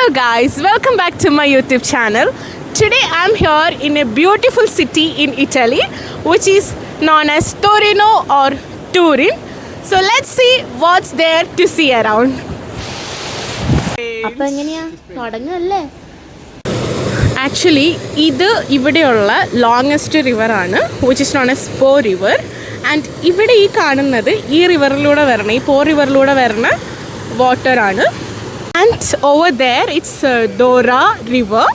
Hello guys, welcome back to my YouTube channel. Today I'm here in a beautiful city in Italy which is known as Torino or Turin. So let's see what's there to see around. അപ്പോൾ എങ്ങനെയാ തുടങ്ങല്ലേ? Actually ഇത് ഇവിടെയുള്ള longest റിവറാണ് which is known as Po river. And ഇവിടെ ഈ കാണുന്നത് ഈ റിവറിലൂടെ വരണ ഈ പോ റിവറിലൂടെ വരണ വാട്ടറാണ്. And over there it's Dora river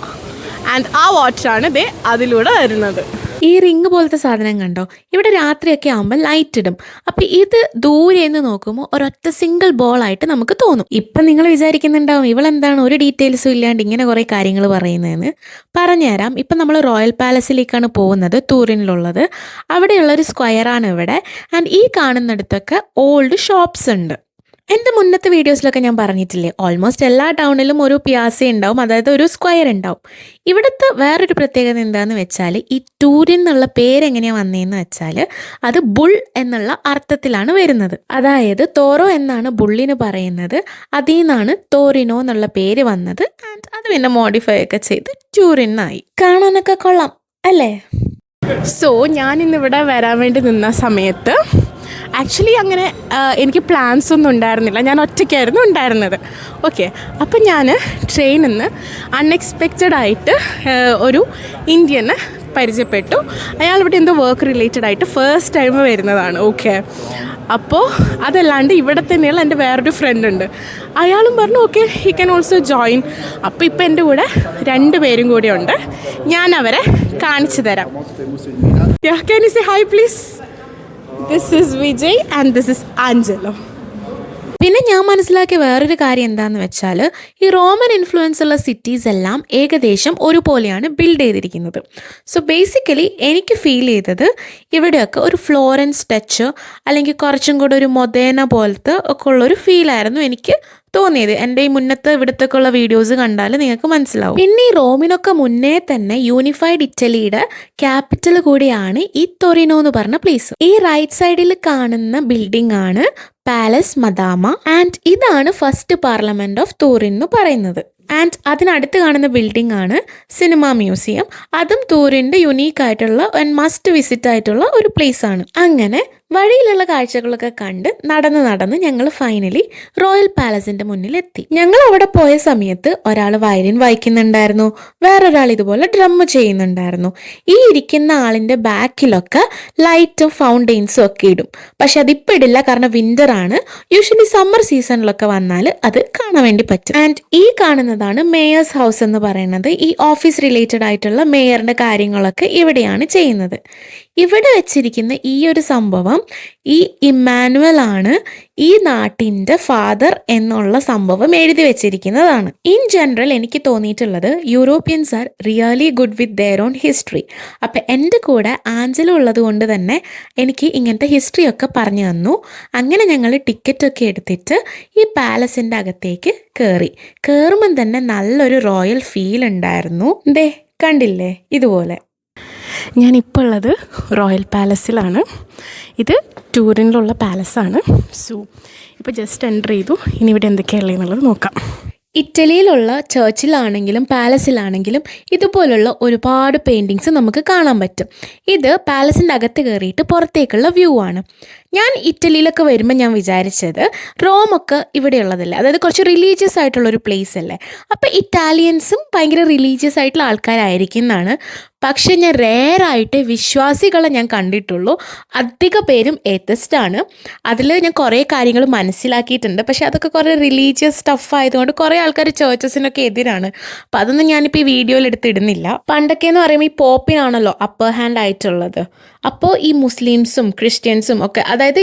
and ആ വാട്ടറാണ് ദേ അതിലൂടെ വരുന്നത്. ഈ റിങ് പോലത്തെ സാധനം കണ്ടോ? ഇവിടെ രാത്രിയൊക്കെ ആകുമ്പോൾ ലൈറ്റ് ഇടും. അപ്പം ഇത് ദൂരെ നിന്ന് നോക്കുമ്പോൾ ഒരൊറ്റ സിംഗിൾ ബോൾ ആയിട്ട് നമുക്ക് തോന്നും. ഇപ്പം നിങ്ങൾ വിചാരിക്കുന്നുണ്ടാവും ഇവളെന്താണ് ഒരു ഡീറ്റെയിൽസും ഇല്ലാണ്ട് ഇങ്ങനെ കുറേ കാര്യങ്ങൾ പറയുന്നതെന്ന്. പറഞ്ഞുതരാം. ഇപ്പം നമ്മൾ റോയൽ പാലസിലേക്കാണ് പോകുന്നത്, ടൂറിനിലുള്ളത്. അവിടെയുള്ളൊരു സ്ക്വയറാണ് ഇവിടെ. ആൻഡ് ഈ കാണുന്നിടത്തൊക്കെ ഓൾഡ് ഷോപ്സ് ഉണ്ട്. എൻ്റെ മുന്നത്തെ വീഡിയോസിലൊക്കെ ഞാൻ പറഞ്ഞിട്ടില്ലേ, ഓൾമോസ്റ്റ് എല്ലാ ടൗണിലും ഒരു പിയാസ ഉണ്ടാവും, അതായത് ഒരു സ്ക്വയർ ഉണ്ടാവും. ഇവിടുത്തെ വേറൊരു പ്രത്യേകത എന്താണെന്ന് വെച്ചാൽ ഈ ടൂരിൻ എന്നുള്ള പേരെങ്ങനെയാണ് വന്നതെന്ന് വെച്ചാൽ അത് ബുൾ എന്നുള്ള അർത്ഥത്തിലാണ് വരുന്നത്. അതായത് തോറോ എന്നാണ് ബുള്ളിന് പറയുന്നത്, അതിൽ നിന്നാണ് തോറിനോ എന്നുള്ള പേര് വന്നത്. ആൻഡ് അത് പിന്നെ മോഡിഫൈ ഒക്കെ ചെയ്ത് ടൂറിനായി. കാണാനൊക്കെ കൊള്ളാം അല്ലേ? സോ ഞാനിന്നിവിടെ വരാൻ വേണ്ടി നിന്ന സമയത്ത് ആക്ച്വലി അങ്ങനെ എനിക്ക് പ്ലാൻസ് ഒന്നും ഉണ്ടായിരുന്നില്ല, ഞാൻ ഒറ്റയ്ക്കായിരുന്നു ഉണ്ടായിരുന്നത്. ഓക്കെ, അപ്പം ഞാൻ ട്രെയിനിൽ നിന്ന് അൺഎക്സ്പെക്റ്റഡായിട്ട് ഒരു ഇന്ത്യനെ പരിചയപ്പെട്ടു. അയാൾ ഇവിടെ എന്തോ വർക്ക് റിലേറ്റഡ് ആയിട്ട് ഫസ്റ്റ് ടൈം വരുന്നതാണ്. ഓക്കെ, അപ്പോൾ അതല്ലാണ്ട് ഇവിടെ തന്നെയുള്ള എൻ്റെ വേറൊരു ഫ്രണ്ട് ഉണ്ട്. അയാളും പറഞ്ഞു okay he can also join. അപ്പോൾ ഇപ്പോൾ എൻ്റെ കൂടെ 2 പേരും കൂടെ ഉണ്ട്. ഞാൻ അവരെ കാണിച്ചു തരാം. Can you say hi please? This is Vijay and this is Angelo. പിന്നെ ഞാൻ മനസ്സിലാക്കിയ വേറൊരു കാര്യം എന്താണെന്ന് വെച്ചാൽ ഈ റോമൻ ഇൻഫ്ലുവൻസ് ഉള്ള സിറ്റീസ് എല്ലാം ഏകദേശം ഒരുപോലെയാണ് ബിൽഡ് ചെയ്തിരിക്കുന്നത്. സോ ബേസിക്കലി എനിക്ക് ഫീൽ ചെയ്തത് ഇവിടെയൊക്കെ ഒരു ഫ്ലോറൻസ് ടച്ച് അല്ലെങ്കിൽ കുറച്ചും കൂടെ ഒരു മൊദേന പോലത്തെ ഒക്കെ ഉള്ളൊരു ഫീലായിരുന്നു എനിക്ക് തോന്നിയത്. എൻ്റെ ഈ മുന്നത്തെ ഇവിടത്തൊക്കെ ഉള്ള വീഡിയോസ് കണ്ടാൽ നിങ്ങൾക്ക് മനസ്സിലാവും. പിന്നെ ഈ റോമിനൊക്കെ മുന്നേ തന്നെ യൂണിഫൈഡ് ഇറ്റലിയുടെ ക്യാപിറ്റൽ കൂടിയാണ് ഈ ടൊറിനോ എന്ന് പറഞ്ഞ പ്ലേസ്. ഈ റൈറ്റ് സൈഡിൽ കാണുന്ന ബിൽഡിംഗ് ആണ് പാലസ് മദാമ. ആൻഡ് ഇതാണ് ഫസ്റ്റ് പാർലമെന്റ് ഓഫ് ടൂറിൻ എന്ന് പറയുന്നത്. ആൻഡ് അതിനടുത്ത് കാണുന്ന ബിൽഡിംഗ് ആണ് സിനിമ മ്യൂസിയം. അതും ടൂറിൻ്റെ യുണീക്ക് ആയിട്ടുള്ള ആൻഡ് മസ്റ്റ് വിസിറ്റ് ആയിട്ടുള്ള ഒരു പ്ലേസ് ആണ്. അങ്ങനെ വഴിയിലുള്ള കാഴ്ചകളൊക്കെ കണ്ട് നടന്ന് ഞങ്ങൾ ഫൈനലി റോയൽ പാലസിന്റെ മുന്നിലെത്തി. ഞങ്ങൾ അവിടെ പോയ സമയത്ത് ഒരാൾ വയലിൻ വായിക്കുന്നുണ്ടായിരുന്നു, വേറൊരാൾ ഇതുപോലെ ഡ്രം ചെയ്യുന്നുണ്ടായിരുന്നു. ഈ ഇരിക്കുന്ന ആളിന്റെ ബാക്കിലൊക്കെ ലൈറ്റും ഫൗണ്ടെയിൻസും ഒക്കെ ഇടും. പക്ഷെ അതിപ്പോൾ ഇടില്ല, കാരണം വിന്റർ ആണ്. യൂഷ്വലി സമ്മർ സീസണിലൊക്കെ വന്നാൽ അത് കാണാൻ വേണ്ടി പറ്റും. ആൻഡ് ഈ കാണുന്നതാണ് മേയേഴ്സ് ഹൗസ് എന്ന് പറയുന്നത്. ഈ ഓഫീസ് റിലേറ്റഡ് ആയിട്ടുള്ള മേയറിന്റെ കാര്യങ്ങളൊക്കെ ഇവിടെയാണ് ചെയ്യുന്നത്. ഇവിടെ വെച്ചിരിക്കുന്ന ഈ ഒരു സംഭവം ഈ ഇമ്മാനുവൽ ആണ് ഈ നാട്ടിൻ്റെ ഫാദർ എന്നുള്ള സംഭവം എഴുതി വെച്ചിരിക്കുന്നതാണ്. ഇൻ ജനറൽ എനിക്ക് തോന്നിയിട്ടുള്ളത് Europeans are really good with their own history. അപ്പം എൻ്റെ കൂടെ ആഞ്ചലോ ഉള്ളത് കൊണ്ട് തന്നെ എനിക്ക് ഇങ്ങനത്തെ ഹിസ്റ്ററി ഒക്കെ പറഞ്ഞു തന്നു. അങ്ങനെ ഞങ്ങൾ ടിക്കറ്റൊക്കെ എടുത്തിട്ട് ഈ പാലസിൻ്റെ അകത്തേക്ക് കയറുമ്പം തന്നെ നല്ലൊരു റോയൽ ഫീൽ ഉണ്ടായിരുന്നു. ദേ കണ്ടില്ലേ ഇതുപോലെ. ഞാനിപ്പോൾ ഉള്ളത് റോയൽ പാലസിലാണ്. ഇത് ടൂറിനിലുള്ള പാലസാണ്. സോ ഇപ്പോൾ ജസ്റ്റ് എൻ്റർ ചെയ്തു. ഇനി ഇവിടെ എന്തൊക്കെയുള്ളതെന്നുള്ളത് നോക്കാം. ഇറ്റലിയിലുള്ള ചർച്ചിലാണെങ്കിലും പാലസിലാണെങ്കിലും ഇതുപോലുള്ള ഒരുപാട് പെയിൻറ്റിങ്സ് നമുക്ക് കാണാൻ പറ്റും. ഇത് പാലസിൻ്റെ അകത്ത് കയറിയിട്ട് പുറത്തേക്കുള്ള വ്യൂ ആണ്. ഞാൻ ഇറ്റലിയിലൊക്കെ വരുമ്പോൾ ഞാൻ വിചാരിച്ചത് റോമൊക്കെ ഇവിടെയുള്ളതല്ലേ, അതായത് കുറച്ച് റിലീജിയസ് ആയിട്ടുള്ളൊരു പ്ലേസ് അല്ലേ, അപ്പോൾ ഇറ്റാലിയൻസും ഭയങ്കര റിലീജിയസ് ആയിട്ടുള്ള ആൾക്കാരായിരിക്കും എന്നാണ്. പക്ഷെ ഞാൻ റെയറായിട്ട് വിശ്വാസികളെ ഞാൻ കണ്ടിട്ടുള്ളൂ. അധിക പേരും ഏത്തസ്റ്റാണ്. അതിൽ ഞാൻ കുറേ കാര്യങ്ങൾ മനസ്സിലാക്കിയിട്ടുണ്ട്. പക്ഷെ അതൊക്കെ കുറേ റിലീജിയസ് സ്റ്റഫ് ആയതുകൊണ്ട് കുറേ ആൾക്കാർ ചേർച്ചസിനൊക്കെ എതിരാണ്. അപ്പോൾ അതൊന്നും ഞാനിപ്പോൾ ഈ വീഡിയോയിൽ എടുത്തിടുന്നില്ല. പണ്ടൊക്കെ എന്ന് പറയുമ്പോൾ ഈ പോപ്പിനാണല്ലോ അപ്പർ ഹാൻഡ് ആയിട്ടുള്ളത്. അപ്പോൾ ഈ മുസ്ലിംസും ക്രിസ്ത്യൻസും ഒക്കെ, അതായത്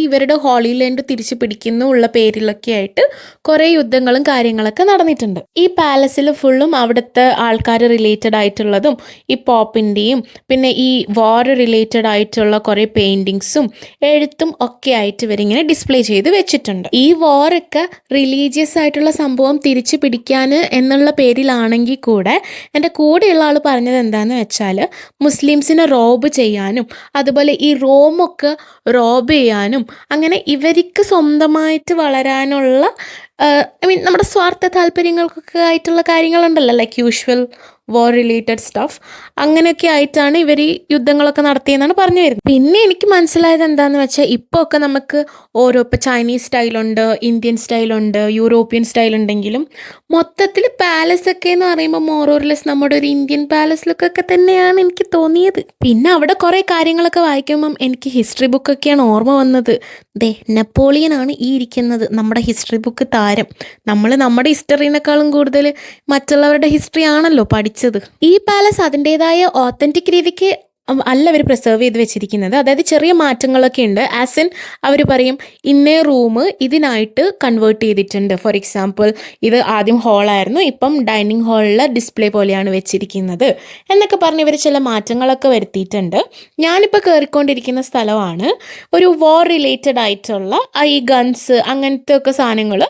ഇവരുടെ ഹോളി ലാൻഡ് തിരിച്ചു പിടിക്കുന്നു ഉള്ള പേരിലൊക്കെ ആയിട്ട് കുറേ യുദ്ധങ്ങളും കാര്യങ്ങളൊക്കെ നടന്നിട്ടുണ്ട്. ഈ പാലസിൽ ഫുള്ളും അവിടുത്തെ ആൾക്കാർ റിലേറ്റഡ് ആയിട്ടുള്ളതും ഈ പോപ്പിൻ്റെയും പിന്നെ ഈ വാർ റിലേറ്റഡ് ആയിട്ടുള്ള കുറേ പെയിൻറ്റിങ്സും എഴുത്തും ഒക്കെ ആയിട്ട് ഇവരിങ്ങനെ ഡിസ്പ്ലേ ചെയ്ത് വെച്ചിട്ടുണ്ട്. ഈ വാറൊക്കെ റിലീജിയസ് ആയിട്ടുള്ള സംഭവം തിരിച്ചു പിടിക്കാൻ എന്നുള്ള പേരിലാണെങ്കിൽ കൂടെ എൻ്റെ കൂടെയുള്ള ആൾ പറഞ്ഞത് എന്താണെന്ന് വെച്ചാൽ മുസ്ലിംസിനെ റോബ് ചെയ്യാനും അതുപോലെ ഈ റോമൊക്കെ റോബ് ചെയ്യാനും അങ്ങനെ ഇവർക്ക് സ്വന്തമായിട്ട് വളരാനുള്ള ഐ മീൻ നമ്മുടെ സ്വാർത്ഥ താല്പര്യങ്ങൾക്കൊക്കെ ആയിട്ടുള്ള കാര്യങ്ങളുണ്ടല്ലോ, like usual war related stuff, അങ്ങനെയൊക്കെ ആയിട്ടാണ് ഇവർ ഈ യുദ്ധങ്ങളൊക്കെ നടത്തിയെന്നാണ് പറഞ്ഞു വരുന്നത്. പിന്നെ എനിക്ക് മനസ്സിലായത് എന്താണെന്ന് വെച്ചാൽ ഇപ്പോൾ ഒക്കെ നമുക്ക് ഓരോ ഇപ്പോൾ ചൈനീസ് സ്റ്റൈലുണ്ട്, ഇന്ത്യൻ സ്റ്റൈലുണ്ട്, യൂറോപ്യൻ സ്റ്റൈൽ ഉണ്ടെങ്കിലും മൊത്തത്തിൽ പാലസ് ഒക്കെ എന്ന് പറയുമ്പോൾ മോറോർലെസ് നമ്മുടെ ഒരു ഇന്ത്യൻ പാലസ് ലുക്കൊക്കെ തന്നെയാണ് എനിക്ക് തോന്നിയത്. പിന്നെ അവിടെ കുറേ കാര്യങ്ങളൊക്കെ വായിക്കുമ്പം എനിക്ക് ഹിസ്റ്ററി ബുക്കൊക്കെയാണ് ഓർമ്മ വന്നത്. നെപ്പോളിയൻ ആണ് ഈ ഇരിക്കുന്നത്, നമ്മുടെ ഹിസ്റ്ററി ബുക്ക് താരം. നമ്മൾ നമ്മുടെ ഹിസ്റ്ററിനേക്കാളും കൂടുതൽ മറ്റുള്ളവരുടെ ഹിസ്റ്ററി ആണല്ലോ പഠിച്ചത്. ഈ പാലസ് അതിൻ്റെതായ ഓത്തൻറ്റിക് രീതിക്ക് അല്ല അവർ പ്രിസർവ് ചെയ്ത് വെച്ചിരിക്കുന്നത്. അതായത് ചെറിയ മാറ്റങ്ങളൊക്കെ ഉണ്ട്. ആസ് ഇൻ അവർ പറയും ഇന്നേ റൂം ഇതിനായിട്ട് കൺവേർട്ട് ചെയ്തിട്ടുണ്ട്. ഫോർ എക്സാമ്പിൾ ഇത് ആദ്യം ഹാളായിരുന്നു, ഇപ്പം ഡൈനിങ് ഹാളിലെ ഡിസ്പ്ലേ പോലെയാണ് വെച്ചിരിക്കുന്നത് എന്നൊക്കെ പറഞ്ഞ് ഇവർ ചില മാറ്റങ്ങളൊക്കെ വരുത്തിയിട്ടുണ്ട്. ഞാനിപ്പോൾ കയറിക്കൊണ്ടിരിക്കുന്ന സ്ഥലമാണ് ഒരു വാർ റിലേറ്റഡ് ആയിട്ടുള്ള ഈ ഗൺസ് അങ്ങനത്തെ ഒക്കെ സാധനങ്ങൾ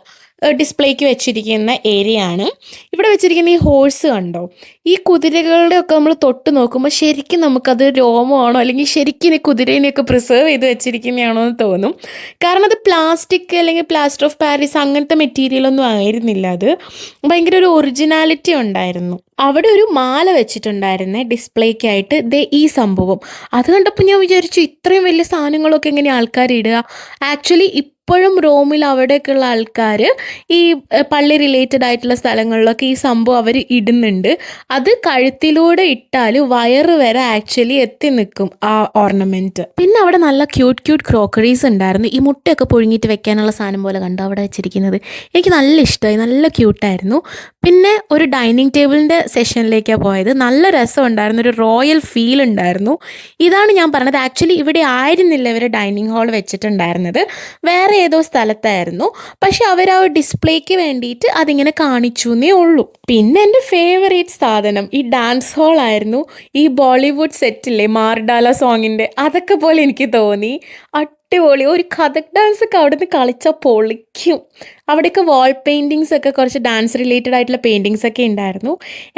ഡിസ്പ്ലേക്ക് വെച്ചിരിക്കുന്ന ഏരിയ ആണ്. ഇവിടെ വെച്ചിരിക്കുന്ന ഈ ഹോഴ്സ് കണ്ടോ, ഈ കുതിരകളുടെ ഒക്കെ നമ്മൾ തൊട്ട് നോക്കുമ്പോൾ ശരിക്കും നമുക്കത് രോമമാണോ അല്ലെങ്കിൽ ശരിക്കും ഈ കുതിരേനെയൊക്കെ പ്രിസർവ് ചെയ്ത് വെച്ചിരിക്കുന്നതാണോ എന്ന് തോന്നും. കാരണം അത് പ്ലാസ്റ്റിക് അല്ലെങ്കിൽ പ്ലാസ്റ്റർ ഓഫ് പാരീസ് അങ്ങനത്തെ മെറ്റീരിയലൊന്നും ആയിരുന്നില്ല, അത് ഭയങ്കര ഒരു ഒറിജിനാലിറ്റി ഉണ്ടായിരുന്നു. അവിടെ ഒരു മാല വെച്ചിട്ടുണ്ടായിരുന്നേ ഡിസ്പ്ലേക്കായിട്ട്, ഈ സംഭവം. അത് കണ്ടപ്പോൾ ഞാൻ വിചാരിച്ചു ഇത്രയും വലിയ സാധനങ്ങളൊക്കെ എങ്ങനെ ആൾക്കാർ ഇടുക. ആക്ച്വലി ഇപ്പോഴും റോമിൽ അവിടെയൊക്കെയുള്ള ആൾക്കാർ ഈ പള്ളി റിലേറ്റഡ് ആയിട്ടുള്ള സ്ഥലങ്ങളിലൊക്കെ ഈ സംഭവം അവർ ഇടുന്നുണ്ട്. അത് കഴുത്തിലൂടെ ഇട്ടാൽ വയറ് വരെ ആക്ച്വലി എത്തി നിൽക്കും ആ ഓർണമെൻറ്റ്. പിന്നെ അവിടെ നല്ല ക്യൂട്ട് ക്രോക്കറീസ് ഉണ്ടായിരുന്നു. ഈ മുട്ടയൊക്കെ പുഴുങ്ങിയിട്ട് വെക്കാനുള്ള സാധനം പോലെ കണ്ടു അവിടെ വെച്ചിരിക്കുന്നത്. എനിക്ക് നല്ല ഇഷ്ടമായി, നല്ല ക്യൂട്ടായിരുന്നു. പിന്നെ ഒരു ഡൈനിങ് ടേബിളിൻ്റെ സെഷനിലേക്കാണ് പോയത്. നല്ല രസമുണ്ടായിരുന്നു, ഒരു റോയൽ ഫീൽ ഉണ്ടായിരുന്നു. ഇതാണ് ഞാൻ പറഞ്ഞത്, ആക്ച്വലി ഇവിടെ ആയിരുന്നില്ല ഇവർ ഡൈനിങ് ഹാൾ വെച്ചിട്ടുണ്ടായിരുന്നത്, വേറെ ഏതോ സ്ഥലത്തായിരുന്നു. പക്ഷെ അവർ ആ ഡിസ്പ്ലേക്ക് വേണ്ടിയിട്ട് അതിങ്ങനെ കാണിച്ചു എന്നേ ഉള്ളൂ. പിന്നെ എൻ്റെ ഫേവറേറ്റ് സാധനം ഈ ഡാൻസ് ഹോൾ ആയിരുന്നു. ഈ ബോളിവുഡ് സെറ്റില്ലേ മാർഡാല സോങ്ങിൻ്റെ, അതൊക്കെ പോലെ എനിക്ക് തോന്നി. അടിപൊളി ഒരു കഥക് ഡാൻസ് ഒക്കെ അവിടെ നിന്ന് കളിച്ചാൽ പൊളിക്കും. അവിടെയൊക്കെ വാൾ പെയിൻറ്റിങ്സ് ഒക്കെ കുറച്ച് ഡാൻസ് റിലേറ്റഡ് ആയിട്ടുള്ള പെയിൻറ്റിങ്സ് ഒക്കെ ഉണ്ടായിരുന്നു.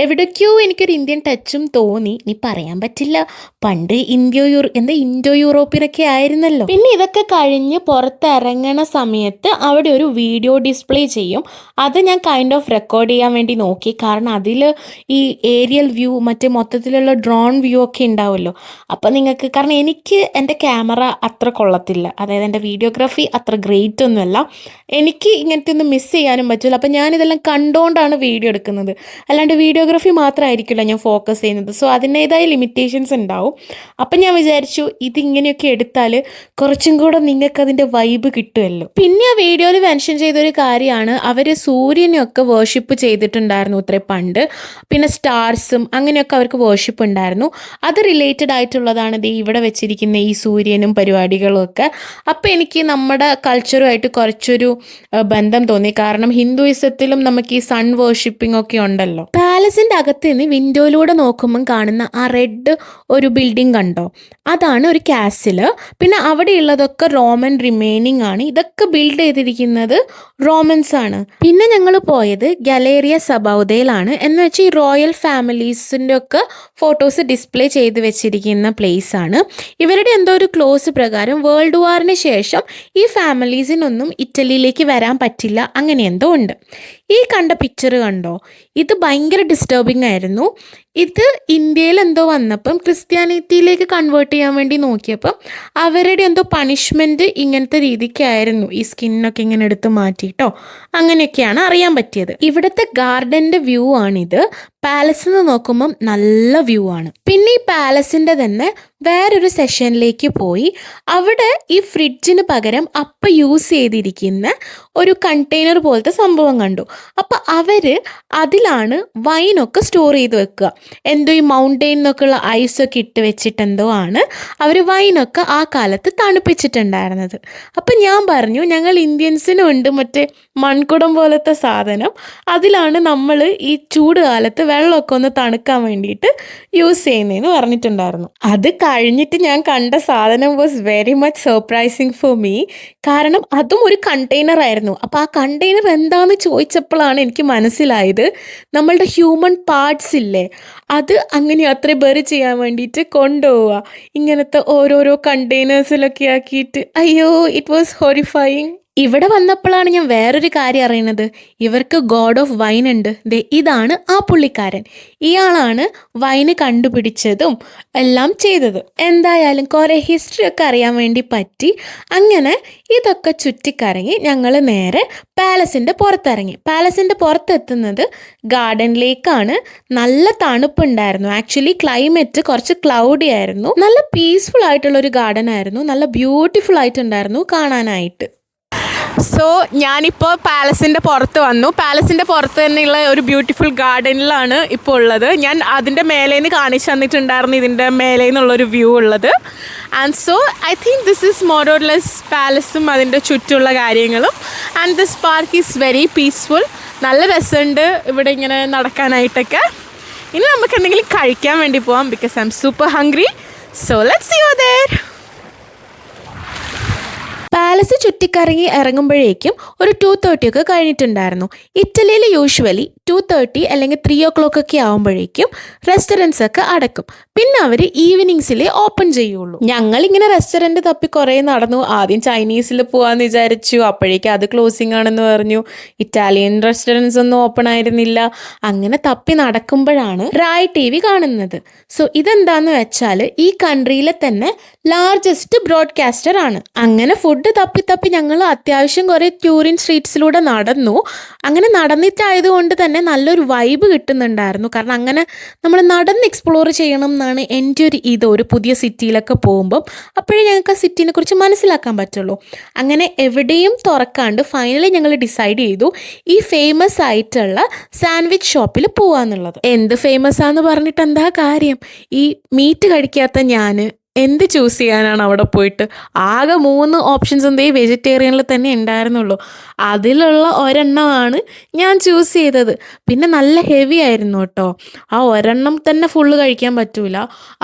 എവിടേക്കോ എനിക്കൊരു ഇന്ത്യൻ ടച്ചും തോന്നി. ഇനി പറയാൻ പറ്റില്ല, പണ്ട് ഇൻഡോ യൂറോപ്പിലൊക്കെ ആയിരുന്നല്ലോ. പിന്നെ ഇതൊക്കെ കഴിഞ്ഞ് പുറത്തിറങ്ങണ സമയത്ത് അവിടെ ഒരു വീഡിയോ ഡിസ്പ്ലേ ചെയ്യും. അത് ഞാൻ കൈൻഡ് ഓഫ് റെക്കോർഡ് ചെയ്യാൻ വേണ്ടി നോക്കി. കാരണം അതിൽ ഈ ഏരിയൽ വ്യൂ മറ്റേ മൊത്തത്തിലുള്ള ഡ്രോൺ വ്യൂ ഒക്കെ ഉണ്ടാവുമല്ലോ. അപ്പോൾ നിങ്ങൾക്ക്, കാരണം എനിക്ക് എൻ്റെ ക്യാമറ അത്ര കൊള്ളത്തില്ല, അതായത് എൻ്റെ വീഡിയോഗ്രാഫി അത്ര ഗ്രേറ്റ് ഒന്നുമല്ല, എനിക്ക് ഇങ്ങനത്തെ ഒന്നും മിസ് ചെയ്യാനും പറ്റില്ല. അപ്പം ഞാനിതെല്ലാം കണ്ടുകൊണ്ടാണ് വീഡിയോ എടുക്കുന്നത്, അല്ലാണ്ട് വീഡിയോഗ്രാഫി മാത്രമായിരിക്കില്ല ഞാൻ ഫോക്കസ് ചെയ്യുന്നത്. സോ അതിൻ്റേതായ ലിമിറ്റേഷൻസ് ഉണ്ടാവും. അപ്പം ഞാൻ വിചാരിച്ചു ഇതിങ്ങനെയൊക്കെ എടുത്താൽ കുറച്ചും കൂടെ നിങ്ങൾക്ക് അതിൻ്റെ വൈബ് കിട്ടുമല്ലോ. പിന്നെ ആ വീഡിയോയിൽ മെൻഷൻ ചെയ്തൊരു കാര്യമാണ്, അവർ സൂര്യനെയൊക്കെ വേർഷിപ്പ് ചെയ്തിട്ടുണ്ടായിരുന്നു ഇത്രേ പണ്ട്. പിന്നെ സ്റ്റാർസും അങ്ങനെയൊക്കെ അവർക്ക് വേർഷിപ്പ് ഉണ്ടായിരുന്നു. അത് റിലേറ്റഡ് ആയിട്ടുള്ളതാണ് ഇവിടെ വെച്ചിരിക്കുന്ന ഈ സൂര്യനും പരിപാടികളും ഒക്കെ. അപ്പോൾ എനിക്ക് നമ്മുടെ കൾച്ചറുമായിട്ട് കുറച്ചൊരു ബന്ധം തോന്നി. കാരണം ഹിന്ദുയിസത്തിലും നമുക്ക് ഈ സൺ വേർഷിപ്പിംഗ് ഒക്കെ ഉണ്ടല്ലോ. പാലസിൻ്റെ അകത്ത് നിന്ന് വിൻഡോയിലൂടെ നോക്കുമ്പം കാണുന്ന ആ റെഡ് ഒരു ബിൽഡിംഗ് കണ്ടോ, അതാണ് ഒരു കാസില്. പിന്നെ അവിടെയുള്ളതൊക്കെ റോമൻ റിമൈനിങ് ആണ്. ഇതൊക്കെ ബിൽഡ് ചെയ്തിരിക്കുന്നത് റോമൻസ് ആണ്. പിന്നെ ഞങ്ങൾ പോയത് ഗലേറിയ സബൗദയിലാണ്. എന്ന് വെച്ചാൽ ഈ റോയൽ ഫാമിലീസിൻ്റെ ഒക്കെ ഫോട്ടോസ് ഡിസ്പ്ലേ ചെയ്ത് വെച്ചിരിക്കുന്ന പ്ലേസ് ആണ്. ഇവരുടെ എന്തോ ഒരു ക്ലോസ് പ്രകാരം വേൾഡ് വാറിന് ശേഷം ഈ ഫാമിലീസിനൊന്നും ഇറ്റലിയിലേക്ക് വരാൻ പറ്റില്ല, അങ്ങനെ എന്തോ ഉണ്ട്. ഈ കണ്ട പിക്ചർ കണ്ടോ, ഇത് ഭയങ്കര ഡിസ്റ്റർബിംഗ് ആയിരുന്നു. ഇത് ഇന്ത്യയിൽ എന്തോ വന്നപ്പം ക്രിസ്ത്യാനിറ്റിയിലേക്ക് കൺവേർട്ട് ചെയ്യാൻ വേണ്ടി നോക്കിയപ്പം അവരുടെ എന്തോ പണിഷ്മെൻറ്റ് ഇങ്ങനത്തെ രീതിക്കായിരുന്നു. ഈ സ്കിന്നൊക്കെ ഇങ്ങനെ എടുത്ത് മാറ്റിയിട്ടോ അങ്ങനെയൊക്കെയാണ് അറിയാൻ പറ്റിയത്. ഇവിടുത്തെ ഗാർഡൻ്റെ വ്യൂ ആണിത്. പാലസിൽ നിന്ന് നോക്കുമ്പം നല്ല വ്യൂ ആണ്. പിന്നെ ഈ പാലസിൻ്റെ തന്നെ വേറൊരു സെഷനിലേക്ക് പോയി. അവിടെ ഈ ഫ്രിഡ്ജിന് പകരം അപ്പം യൂസ് ചെയ്തിരിക്കുന്ന ഒരു കണ്ടെയ്നർ പോലത്തെ സംഭവം കണ്ടു. അപ്പം അവർ അതിലാണ് വൈനൊക്കെ സ്റ്റോർ ചെയ്ത് വെക്കുക. എന്തോ ഈ മൗണ്ടെയിൻ നിന്നൊക്കെയുള്ള ഐസൊക്കെ ഇട്ട് വെച്ചിട്ടെന്തോ ആണ് അവർ വൈനൊക്കെ ആ കാലത്ത് തണുപ്പിച്ചിട്ടുണ്ടായിരുന്നത്. അപ്പം ഞാൻ പറഞ്ഞു ഞങ്ങൾ ഇന്ത്യൻസിനും ഉണ്ട് മറ്റേ മൺകുടം പോലത്തെ സാധനം, അതിലാണ് നമ്മൾ ഈ ചൂട് കാലത്ത് വെള്ളമൊക്കെ ഒന്ന് തണുക്കാൻ വേണ്ടിയിട്ട് യൂസ് ചെയ്യുന്നതെന്ന് പറഞ്ഞിട്ടുണ്ടായിരുന്നു. അത് കഴിഞ്ഞിട്ട് ഞാൻ കണ്ട സാധനം was very much surprising for me. കാരണം അതും ഒരു കണ്ടെയ്നർ ആയിരുന്നു. അപ്പോൾ ആ കണ്ടെയ്നർ എന്താണെന്ന് ചോദിച്ചപ്പോഴാണ് എനിക്ക് മനസ്സിലായത് നമ്മളുടെ ഹ്യൂമൻ പാർട്സ് ഇല്ലേ, അത് അങ്ങനെ അത്ര ബെറി ചെയ്യാൻ വേണ്ടിയിട്ട് കൊണ്ടുപോവുക ഇങ്ങനത്തെ ഓരോരോ കണ്ടെയ്നേഴ്സിലൊക്കെ ആക്കിയിട്ട്. അയ്യോ, ഇറ്റ് വാസ് ഹൊറിഫൈയിങ്. ഇവിടെ വന്നപ്പോഴാണ് ഞാൻ വേറൊരു കാര്യം അറിയുന്നത്. ഇവർക്ക് ഗോഡ് ഓഫ് വൈൻ ഉണ്ട്. ദേ ഇതാണ് ആ പുള്ളിക്കാരൻ. ഇയാളാണ് വൈന് കണ്ടുപിടിച്ചതും എല്ലാം ചെയ്തത്. എന്തായാലും കുറേ ഹിസ്റ്ററി ഒക്കെ അറിയാൻ വേണ്ടി പറ്റി. അങ്ങനെ ഇതൊക്കെ ചുറ്റിക്കറങ്ങി ഞങ്ങൾ നേരെ പാലസിൻ്റെ പുറത്തിറങ്ങി. പാലസിൻ്റെ പുറത്തെത്തുന്നത് ഗാർഡനിലേക്കാണ്. നല്ല തണുപ്പുണ്ടായിരുന്നു. ആക്ച്വലി ക്ലൈമറ്റ് കുറച്ച് ക്ലൗഡി ആയിരുന്നു. നല്ല പീസ്ഫുൾ ആയിട്ടുള്ളൊരു ഗാർഡൻ ആയിരുന്നു. നല്ല ബ്യൂട്ടിഫുൾ ആയിട്ടുണ്ടായിരുന്നു കാണാനായിട്ട്. സോ ഞാനിപ്പോൾ പാലസിൻ്റെ പുറത്ത് വന്നു. പാലസിൻ്റെ പുറത്ത് തന്നെയുള്ള ഒരു ബ്യൂട്ടിഫുൾ ഗാർഡനിലാണ് ഇപ്പോൾ ഉള്ളത്. ഞാൻ അതിൻ്റെ മേലേന്ന് കാണിച്ചു തന്നിട്ടുണ്ടായിരുന്നു ഇതിൻ്റെ മേലേ നിന്നുള്ളൊരു വ്യൂ ഉള്ളത്. And so I think this is more or less പാലസും അതിൻ്റെ ചുറ്റുമുള്ള കാര്യങ്ങളും. And this park is very peaceful. നല്ല രസമുണ്ട് ഇവിടെ ഇങ്ങനെ നടക്കാനായിട്ടൊക്കെ. ഇനി നമുക്ക് എന്തെങ്കിലും കഴിക്കാൻ വേണ്ടി പോവാം, because I'm super hungry. So let's see you there. Palace ചുറ്റിക്കറങ്ങി ഇറങ്ങുമ്പോഴേക്കും ഒരു 2:30 ഒക്കെ കഴിഞ്ഞിട്ടുണ്ടായിരുന്നു. ഇറ്റലിയിൽ യൂഷ്വലി 2:30 അല്ലെങ്കിൽ 3 ഒക്കെ ആകുമ്പോഴേക്കും റെസ്റ്റോറൻറ്റ്സ് ഒക്കെ അടക്കും. പിന്നെ അവർ ഈവനിങ്സിലേ ഓപ്പൺ ചെയ്യുള്ളൂ. ഞങ്ങളിങ്ങനെ റെസ്റ്റോറൻറ്റ് തപ്പി കുറേ നടന്നു. ആദ്യം ചൈനീസിൽ പോകാമെന്ന് വിചാരിച്ചു. അപ്പോഴേക്കും അത് ക്ലോസിങ് ആണെന്ന് പറഞ്ഞു. ഇറ്റാലിയൻ റെസ്റ്റോറൻറ്റ്സ് ഒന്നും ഓപ്പൺ ആയിരുന്നില്ല. അങ്ങനെ തപ്പി നടക്കുമ്പോഴാണ് റായ് TV കാണുന്നത്. സോ ഇതെന്താന്ന് വെച്ചാൽ ഈ കൺട്രിയിലെ തന്നെ ലാർജസ്റ്റ് ബ്രോഡ്കാസ്റ്റർ ആണ്. അങ്ങനെ ഫുഡ് തപ്പി ഞങ്ങൾ അത്യാവശ്യം കുറേ ടൂറിൻ സ്ട്രീറ്റ്സിലൂടെ നടന്നു. അങ്ങനെ നടന്നിട്ടായതുകൊണ്ട് തന്നെ നല്ലൊരു വൈബ് കിട്ടുന്നുണ്ടായിരുന്നു. കാരണം അങ്ങനെ നമ്മൾ നടന്ന് എക്സ്പ്ലോർ ചെയ്യണം എന്നാണ് എൻ്റെ ഒരു പുതിയ സിറ്റിയിലൊക്കെ പോകുമ്പം. അപ്പോഴേ ഞങ്ങൾക്ക് ആ സിറ്റീനെ കുറിച്ച് മനസ്സിലാക്കാൻ പറ്റുള്ളൂ. അങ്ങനെ എവിടെയും തുറക്കാണ്ട് ഫൈനലി ഞങ്ങൾ ഡിസൈഡ് ചെയ്തു ഈ ഫേമസ് ആയിട്ടുള്ള സാൻഡ്വിച്ച് ഷോപ്പിൽ പോവാന്നുള്ളത്. എന്ത് ഫേമസ് ആണെന്ന് പറഞ്ഞിട്ട് എന്താ കാര്യം? ഈ മീറ്റ് കഴിക്കാത്ത ഞാൻ എന്ത് ചൂസ് ചെയ്യാനാണ് അവിടെ പോയിട്ട്? ആകെ 3 ഓപ്ഷൻസ് ഈ വെജിറ്റേറിയനിൽ തന്നെ ഉണ്ടായിരുന്നുള്ളൂ. അതിലുള്ള ഒരെണ്ണമാണ് ഞാൻ ചൂസ് ചെയ്തത്. പിന്നെ നല്ല ഹെവി ആയിരുന്നു കേട്ടോ. ആ ഒരെണ്ണം തന്നെ ഫുള്ള് കഴിക്കാൻ പറ്റൂല.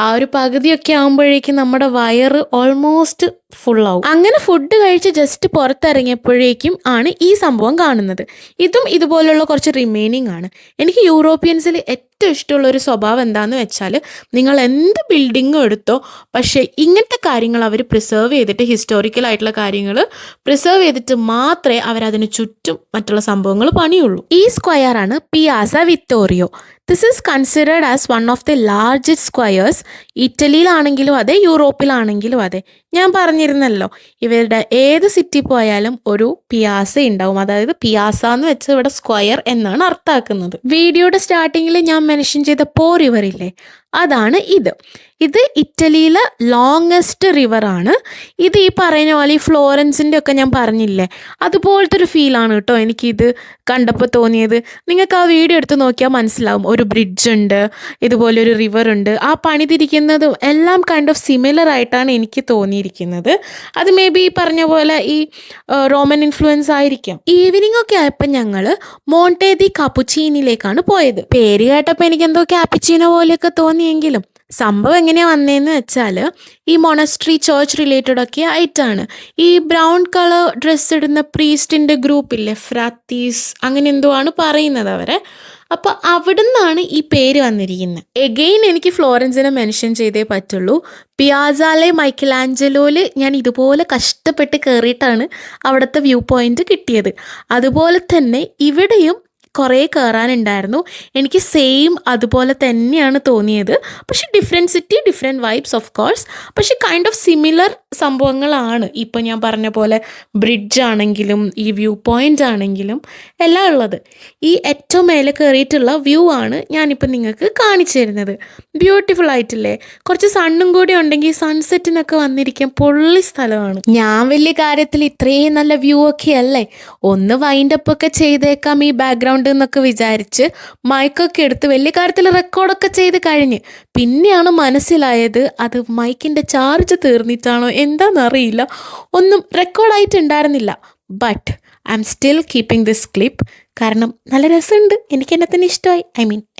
ആ ഒരു പകുതിയൊക്കെ ആകുമ്പോഴേക്കും നമ്മുടെ വയറ് ഓൾമോസ്റ്റ് ഫുള്ളാവും. അങ്ങനെ ഫുഡ് കഴിച്ച് ജസ്റ്റ് പുറത്തിറങ്ങിയപ്പോഴേക്കും ആണ് ഈ സംഭവം കാണുന്നത്. ഇതും ഇതുപോലുള്ള കുറച്ച് റിമൈനിങ് ആണ്. എനിക്ക് യൂറോപ്യൻസിൽ ഏറ്റവും ഇഷ്ടമുള്ളൊരു സ്വഭാവം എന്താണെന്ന് വെച്ചാൽ നിങ്ങൾ എന്ത് ബിൽഡിങ്ങും എടുത്തോ, പക്ഷേ ഇങ്ങനത്തെ കാര്യങ്ങൾ അവർ പ്രിസർവ് ചെയ്തിട്ട്, ഹിസ്റ്റോറിക്കലായിട്ടുള്ള കാര്യങ്ങൾ പ്രിസർവ് ചെയ്തിട്ട് മാത്രമേ അവരതിന് ചുറ്റും മറ്റുള്ള സംഭവങ്ങൾ പണിയുള്ളൂ. ഈ സ്ക്വയറാണ് Piazza Vittorio. This is considered as one of the largest squares. ഇറ്റലിയിലാണെങ്കിലും അതെ, യൂറോപ്പിലാണെങ്കിലും അതെ. ഞാൻ പറഞ്ഞിരുന്നല്ലോ, ഇവരുടെ ഏത് സിറ്റി പോയാലും ഒരു പിയാസ ഉണ്ടാവും. അതായത് പിയാസ എന്ന് വെച്ചാൽ ഇവിടെ സ്ക്വയർ എന്നാണ് അർത്ഥമാക്കുന്നത്. വീഡിയോയുടെ സ്റ്റാർട്ടിങ്ങിൽ ഞാൻ മെൻഷൻ ചെയ്ത പോ റിവർ ഇല്ലേ, അതാണ് ഇത്. ഇത് ഇറ്റലിയിലെ ലോങ്ങസ്റ്റ് റിവറാണ്. ഇത് ഈ പറയുന്ന പോലെ ഈ ഫ്ലോറൻസിൻ്റെ ഒക്കെ ഞാൻ പറഞ്ഞില്ലേ, അതുപോലത്തെ ഒരു ഫീലാണ് കേട്ടോ എനിക്കിത് കണ്ടപ്പോൾ തോന്നിയത്. നിങ്ങൾക്ക് ആ വീഡിയോ എടുത്ത് നോക്കിയാൽ മനസ്സിലാവും. ഒരു ബ്രിഡ്ജ് ഉണ്ട്, ഇതുപോലെ ഒരു റിവർ ഉണ്ട്. ആ പണിതിരിക്കുന്നതും എല്ലാം കൈൻഡ് ഓഫ് സിമിലർ ആയിട്ടാണ് എനിക്ക് തോന്നിയിരിക്കുന്നത്. അത് മേ ബി ഈ പറഞ്ഞ പോലെ ഈ റോമൻ ഇൻഫ്ലുവൻസ് ആയിരിക്കാം. ഈവനിങ് ഒക്കെ ആയപ്പോൾ ഞങ്ങൾ മോണ്ടെ ദി കാപ്പുച്ചീനിലേക്കാണ് പോയത്. പേര് കേട്ടപ്പോൾ എനിക്കെന്തോ ക്യാപ്പിച്ചീനോ പോലെയൊക്കെ തോന്നിയെങ്കിലും സംഭവം എങ്ങനെയാണ് വന്നതെന്ന് വെച്ചാൽ ഈ മൊണസ്ട്രി ചേർച്ച് റിലേറ്റഡ് ഒക്കെ ആയിട്ടാണ്. ഈ ബ്രൗൺ കളർ ഡ്രസ്സ് ഇടുന്ന പ്രീസ്റ്റിൻ്റെ ഗ്രൂപ്പില്ലേ, ഫ്രാത്തീസ് അങ്ങനെ എന്തോ ആണ് പറയുന്നത് അവരെ. അപ്പോൾ അവിടെ നിന്നാണ് ഈ പേര് വന്നിരിക്കുന്നത്. എഗെയിൻ എനിക്ക് ഫ്ലോറൻസിനെ മെൻഷൻ ചെയ്തേ പറ്റുള്ളൂ. പിയാസാലെ മൈക്കലാഞ്ചലോയിൽ ഞാൻ ഇതുപോലെ കഷ്ടപ്പെട്ട് കയറിയിട്ടാണ് അവിടുത്തെ വ്യൂ പോയിൻ്റ് കിട്ടിയത്. അതുപോലെ തന്നെ ഇവിടെയും കുറേ കയറാനുണ്ടായിരുന്നു. എനിക്ക് സെയിം അതുപോലെ തന്നെയാണ് തോന്നിയത്. പക്ഷെ different city, different vibes of course. പക്ഷെ കൈൻഡ് ഓഫ് സിമിലർ സംഭവങ്ങളാണ്. ഇപ്പോൾ ഞാൻ പറഞ്ഞ പോലെ ബ്രിഡ്ജ് ആണെങ്കിലും ഈ വ്യൂ പോയിൻ്റ് ആണെങ്കിലും എല്ലാം ഉള്ളത്. ഈ ഏറ്റവും മേലെ കയറിയിട്ടുള്ള വ്യൂ ആണ് ഞാനിപ്പോൾ നിങ്ങൾക്ക് കാണിച്ചു തരുന്നത്. ബ്യൂട്ടിഫുൾ ആയിട്ടില്ലേ? കുറച്ച് സണ്ണും കൂടി ഉണ്ടെങ്കിൽ സൺസെറ്റിനൊക്കെ വന്നിരിക്കാൻ പൊള്ളി സ്ഥലമാണ്. ഞാൻ വലിയ കാര്യത്തിൽ ഇത്രയും നല്ല വ്യൂ ഒക്കെ അല്ലേ, ഒന്ന് വൈൻഡപ്പ് ഒക്കെ ചെയ്തേക്കാം ഈ ബാക്ക്ഗ്രൗണ്ട് എന്നൊക്കെ വിചാരിച്ച് മൈക്കൊക്കെ എടുത്ത് വലിയ കാര്യത്തിൽ റെക്കോർഡൊക്കെ ചെയ്ത് കഴിഞ്ഞ് പിന്നെയാണ് മനസ്സിലായത് അത് മൈക്കിൻ്റെ ചാർജ് തീർന്നിട്ടാണോ എന്താണെന്നറിയില്ല, ഒന്നും റെക്കോർഡായിട്ടുണ്ടായിരുന്നില്ല. But I'm still keeping this clip. കാരണം നല്ല രസമുണ്ട്. എനിക്ക് എന്നെ തന്നെ ഇഷ്ടമായി.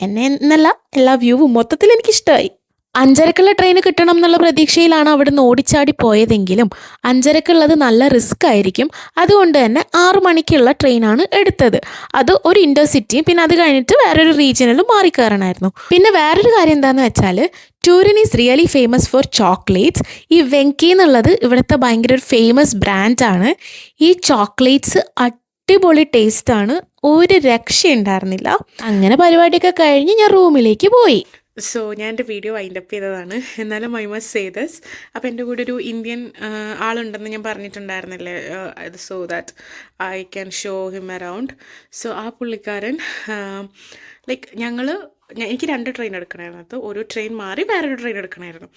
എന്നെ എന്നല്ല, എല്ലാ വ്യൂവും മൊത്തത്തിൽ എനിക്കിഷ്ടമായി. 5:30 ട്രെയിന് കിട്ടണം എന്നുള്ള പ്രതീക്ഷയിലാണ് അവിടുന്ന് ഓടിച്ചാടി പോയതെങ്കിലും 5:30 നല്ല റിസ്ക് ആയിരിക്കും. അതുകൊണ്ട് തന്നെ 6 മണിക്കുള്ള ട്രെയിനാണ് എടുത്തത്. അത് ഒരു ഇൻ്റർസിറ്റിയും പിന്നെ അത് കഴിഞ്ഞിട്ട് വേറൊരു റീജിയനിലും മാറിക്കയറണമായിരുന്നു. പിന്നെ വേറൊരു കാര്യം എന്താണെന്ന് വെച്ചാൽ Turin is really famous for chocolates. ഈ വെങ്കി എന്നുള്ളത് ഇവിടുത്തെ ഭയങ്കര ഒരു ഫേമസ് ബ്രാൻഡാണ്. ഈ ചോക്ലേറ്റ്സ് അടിപൊളി ടേസ്റ്റാണ്, ഒരു രക്ഷയുണ്ടായിരുന്നില്ല. അങ്ങനെ പരിപാടിയൊക്കെ കഴിഞ്ഞ് ഞാൻ റൂമിലേക്ക് പോയി. സോ ഞാൻ എൻ്റെ വീഡിയോ വൈൻഡപ്പ് ചെയ്തതാണ്. എന്നാലും ഐ മസ്റ്റ് സേ ദിസ്. അപ്പോൾ എൻ്റെ കൂടെ ഒരു ഇന്ത്യൻ ആളുണ്ടെന്ന് ഞാൻ പറഞ്ഞിട്ടുണ്ടായിരുന്നില്ലേ, so that I can show him around. So ആ പുള്ളിക്കാരൻ ലൈക്ക് എനിക്ക് 2 ട്രെയിൻ എടുക്കണമായിരുന്നു. അത് ഒരു ട്രെയിൻ മാറി വേറൊരു ട്രെയിൻ എടുക്കണമായിരുന്നു.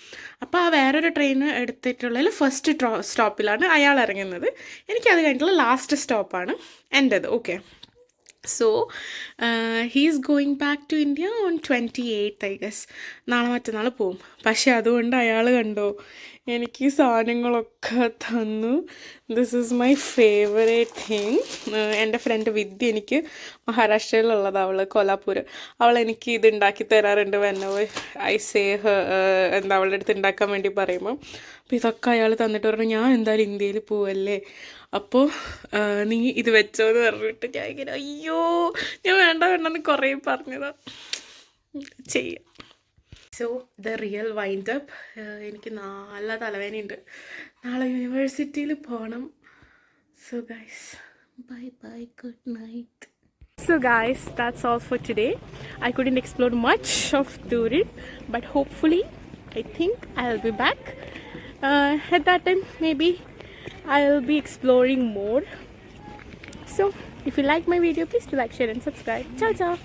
അപ്പോൾ ആ വേറൊരു ട്രെയിൻ എടുത്തിട്ടുള്ളതിൽ ഫസ്റ്റ് സ്റ്റോപ്പിലാണ് അയാൾ ഇറങ്ങുന്നത്. എനിക്കത് കഴിഞ്ഞിട്ടുള്ള ലാസ്റ്റ് സ്റ്റോപ്പാണ് എൻ്റേത്. Okay. So he is going back to India on 28th I guess. നാളെ മറ്റന്നാൾ പോവും. പക്ഷെ അതുകൊണ്ട് അയാൾ കണ്ടോ എനിക്ക് ഈ സാധനങ്ങളൊക്കെ തന്നു. This is my favourite thing. എൻ്റെ ഫ്രണ്ട് വിദ്യ എനിക്ക് മഹാരാഷ്ട്രയിലുള്ളത്, അവൾ കൊലാപ്പൂർ, അവൾ എനിക്ക് ഇത് ഉണ്ടാക്കി തരാറുണ്ട്. വെന്നവർ ഐ സേ എന്താ അവളുടെ അടുത്ത് ഉണ്ടാക്കാൻ വേണ്ടി പറയുമ്പോൾ. അപ്പോൾ ഇതൊക്കെ അയാൾ തന്നിട്ട് പറഞ്ഞു ഞാൻ എന്തായാലും ഇന്ത്യയിൽ പോവല്ലേ, അപ്പോൾ നീ ഇത് വെച്ചോ എന്ന് പറഞ്ഞിട്ട് ഞാൻ ഇങ്ങനെ അയ്യോ ഞാൻ വേണ്ടെന്ന് കുറേ പറഞ്ഞതാ. ചെയ്യാം. So the real wind up. എനിക്ക് നല്ല തലവേദനയുണ്ട്, നാളെ യൂണിവേഴ്സിറ്റിയിൽ പോകണം. So guys bye bye, good night. So guys, that's all for today. I couldn't explore much of Turin, but hopefully I think I'll be back. At that time maybe I'll be exploring more. So if you like my video, please do like, share and subscribe. Ciao ciao.